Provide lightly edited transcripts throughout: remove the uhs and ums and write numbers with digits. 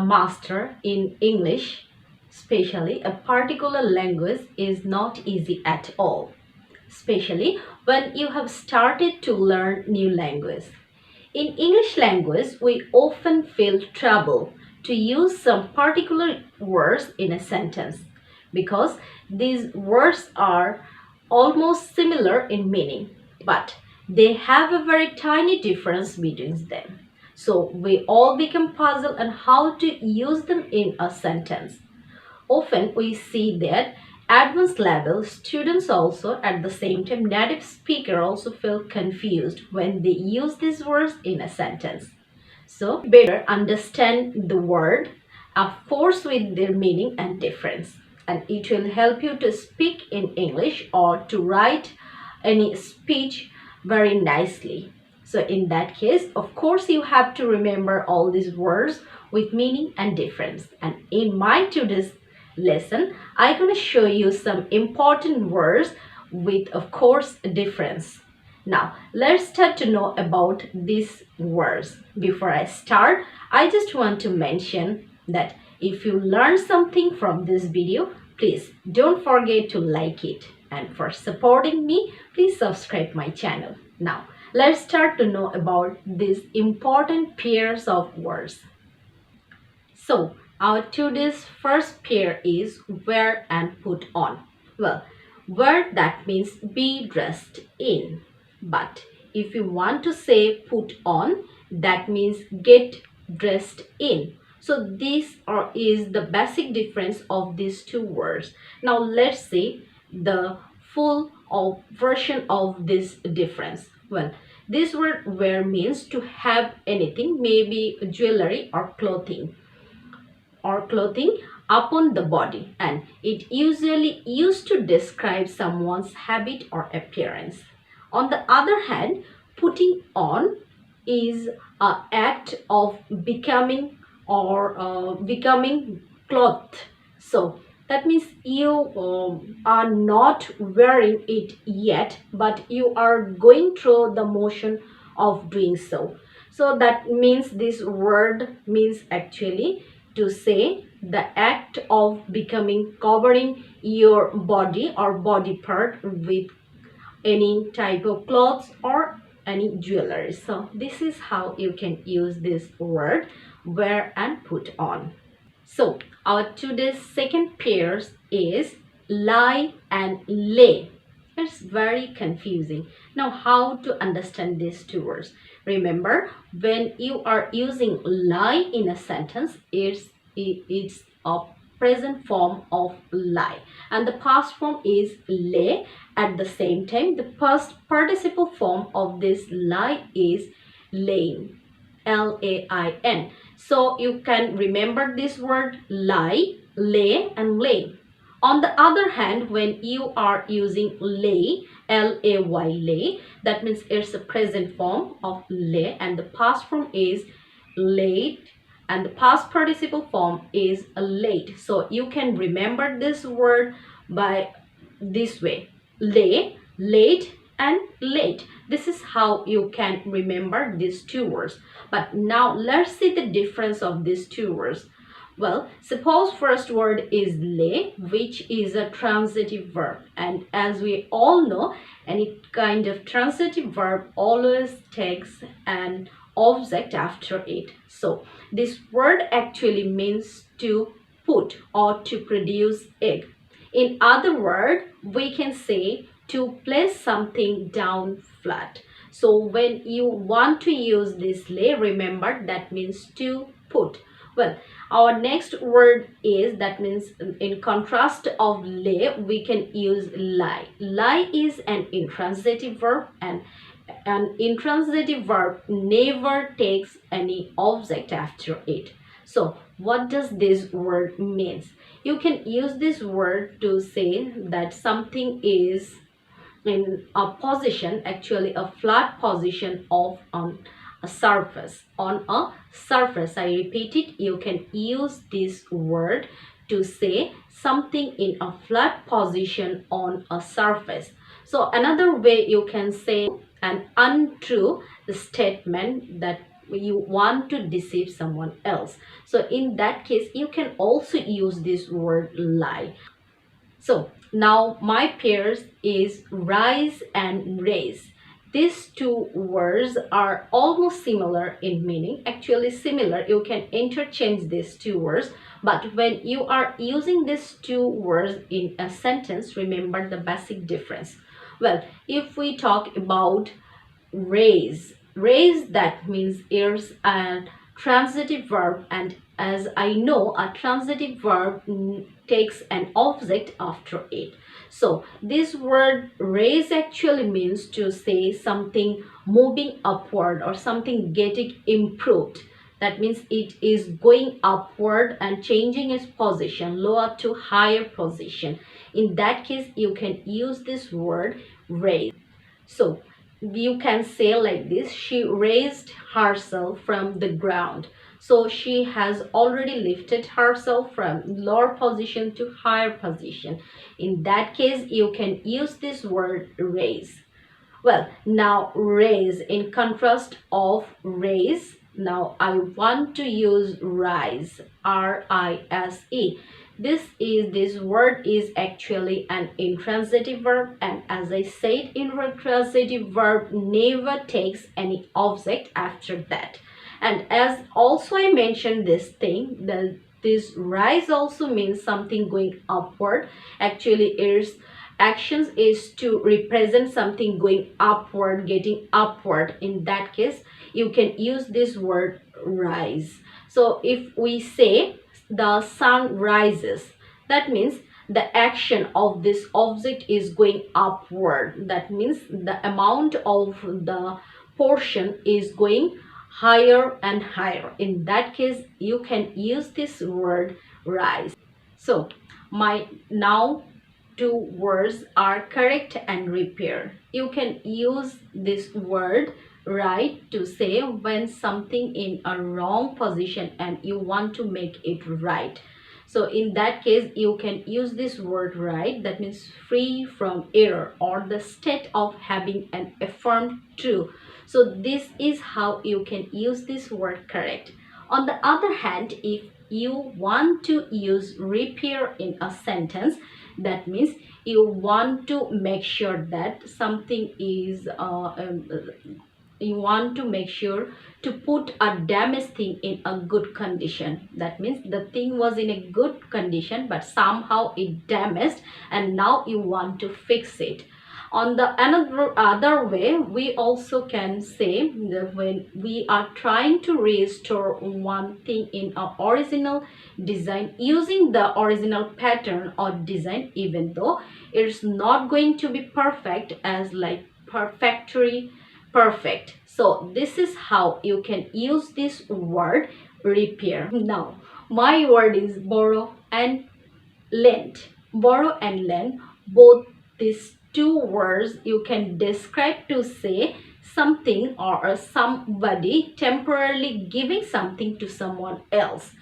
master in English, especially a particular language, is not easy at all, especially when you have started to learn new language. In English language, we often feel trouble to use some particular words in a sentence because these words are almost similar in meaning, but they have a very tiny difference between them. So we all become puzzled on how to use them in a sentence. Often we see that advanced level students also at the same time native speaker also feel confused when they use these words in a sentence. So better understand the word, of course with their meaning and difference, and it will help you to speak in English or to write any speech very nicely. So in that case, of course, you have to remember all these words with meaning and difference. And in my today's lesson, I'm going to show you some important words with, of course, a difference. Now, let's start to know about these words. Before I start, I just want to mention that if you learn something from this video, please don't forget to like it. And for supporting me, please subscribe my channel. Now, let's start to know about these important pairs of words. So, our today's first pair is wear and put on. Well, wear, that means be dressed in. But if you want to say put on, that means get dressed in. So this is the basic difference of these two words. Now let's see the full version of this difference. Well, this word wear means to have anything, maybe jewelry or clothing upon the body, and it usually used to describe someone's habit or appearance. On the other hand, putting on is an act of becoming or becoming clothed. So that means you are not wearing it yet, but you are going through the motion of doing so. So that means this word means actually to say the act of becoming, covering your body or body part with any type of clothes or any jewelry. So this is how you can use this word wear and put on. So our today's second pairs is lie and lay. It's very confusing. Now how to understand these two words? Remember, when you are using lie in a sentence, it's a present form of lie, and the past form is lay. At the same time, the past participle form of this lie is lain, L-A-I-N. So you can remember this word lie, lay and lay. On the other hand, when you are using lay, L-A-Y, lay, that means it's a present form of lay, and the past form is laid, and the past participle form is late. So you can remember this word by this way: lay, late and late. This is how you can remember these two words. But now let's see the difference of these two words. Well, suppose first word is lay, which is a transitive verb, and as we all know, any kind of transitive verb always takes an object after it. So this word actually means to put or to produce egg. In other words, we can say to place something down flat. So when you want to use this lay, remember that means to put. Well, our next word is, that means in contrast of lay, we can use lie. Lie is an intransitive verb, and an intransitive verb never takes any object after it. So what does this word means? You can use this word to say that something is in a position, actually a flat position of a surface. On a surface, I repeat it, you can use this word to say something in a flat position on a surface. So another way you can say an untrue statement, that you want to deceive someone else. So in that case, you can also use this word lie. So now my pairs is rise and raise. These two words are almost similar in meaning. Actually similar, you can interchange these two words. But when you are using these two words in a sentence, remember the basic difference. Well, if we talk about raise, raise, that means is a transitive verb, and as I know, a transitive verb takes an object after it. So this word raise actually means to say something moving upward or something getting improved. That means it is going upward and changing its position, lower to higher position. In that case, you can use this word raise. So you can say like this: she raised herself from the ground. So she has already lifted herself from lower position to higher position. In that case, you can use this word raise. Well, now raise in contrast of raise. Now I want to use rise, R-I-S-E. This word is actually an intransitive verb, and as I said, intransitive verb never takes any object after that. And as also I mentioned this thing, this rise also means something going upward. Actually its actions is to represent something going upward, getting upward. In that case, you can use this word rise. So if we say the sun rises, that means the action of this object is going upward. That means the amount of the portion is going higher and higher. In that case, you can use this word rise. So my now two words are correct and repair. You can use this word right to say when something in a wrong position and you want to make it right. So in that case, you can use this word right, that means free from error or the state of having an affirmed true. So this is how you can use this word correct. On the other hand, if you want to use repair in a sentence, that means you want to make sure that something is you want to make sure to put a damaged thing in a good condition. That means the thing was in a good condition but somehow it damaged and now you want to fix it. On the other way, we also can say that when we are trying to restore one thing in our original design using the original pattern or design, even though it's not going to be perfect as like perfectory perfect. So this is how you can use this word repair. Now my word is borrow and lend. Borrow and lend, both these two words you can describe to say something or somebody temporarily giving something to someone else.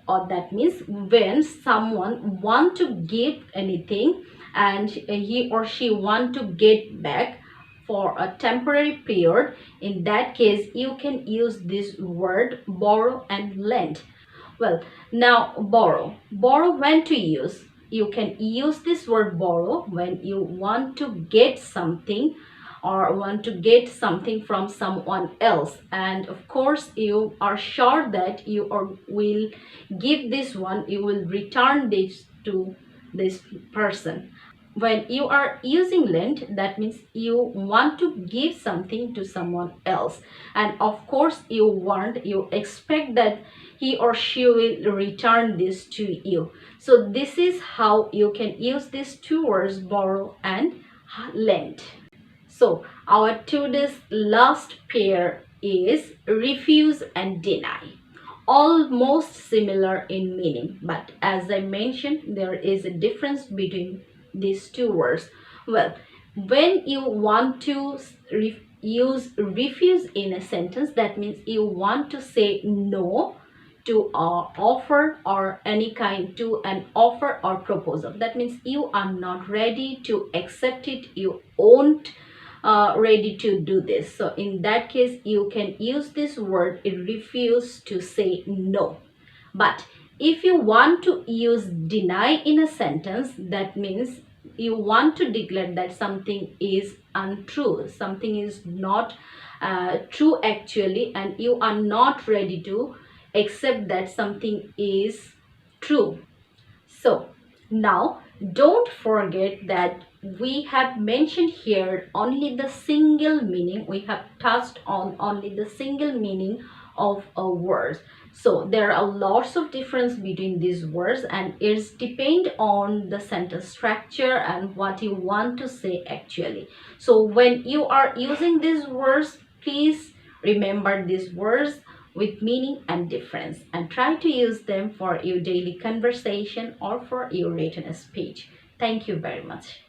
Or that means when someone want to give anything and he or she want to get back for a temporary period, in that case you can use this word borrow and lend. Well, now borrow when to use. You can use this word borrow when you want to get something or want to get something from someone else, and of course you are sure that you will give this one, you will return this to this person. When you are using lend, that means you want to give something to someone else, and of course you expect that he or she will return this to you. So this is how you can use these two words, borrow and lend. So our today's last pair is refuse and deny. Almost similar in meaning, but as I mentioned, there is a difference between these two words. Well, when you want to use refuse in a sentence, that means you want to say no to an offer or any kind to an offer or proposal. That means you are not ready to accept it, you won't ready to do this. So in that case, you can use this word, it refuse to say no. But if you want to use deny in a sentence, that means you want to declare that something is untrue, something is not true actually, and you are not ready to accept that something is true. So now don't forget that we have mentioned here only the single meaning. We have touched on only the single meaning of a word. So there are lots of difference between these words, and it's depend on the sentence structure and what you want to say actually. So when you are using these words, please remember these words with meaning and difference, and try to use them for your daily conversation or for your written speech. Thank you very much.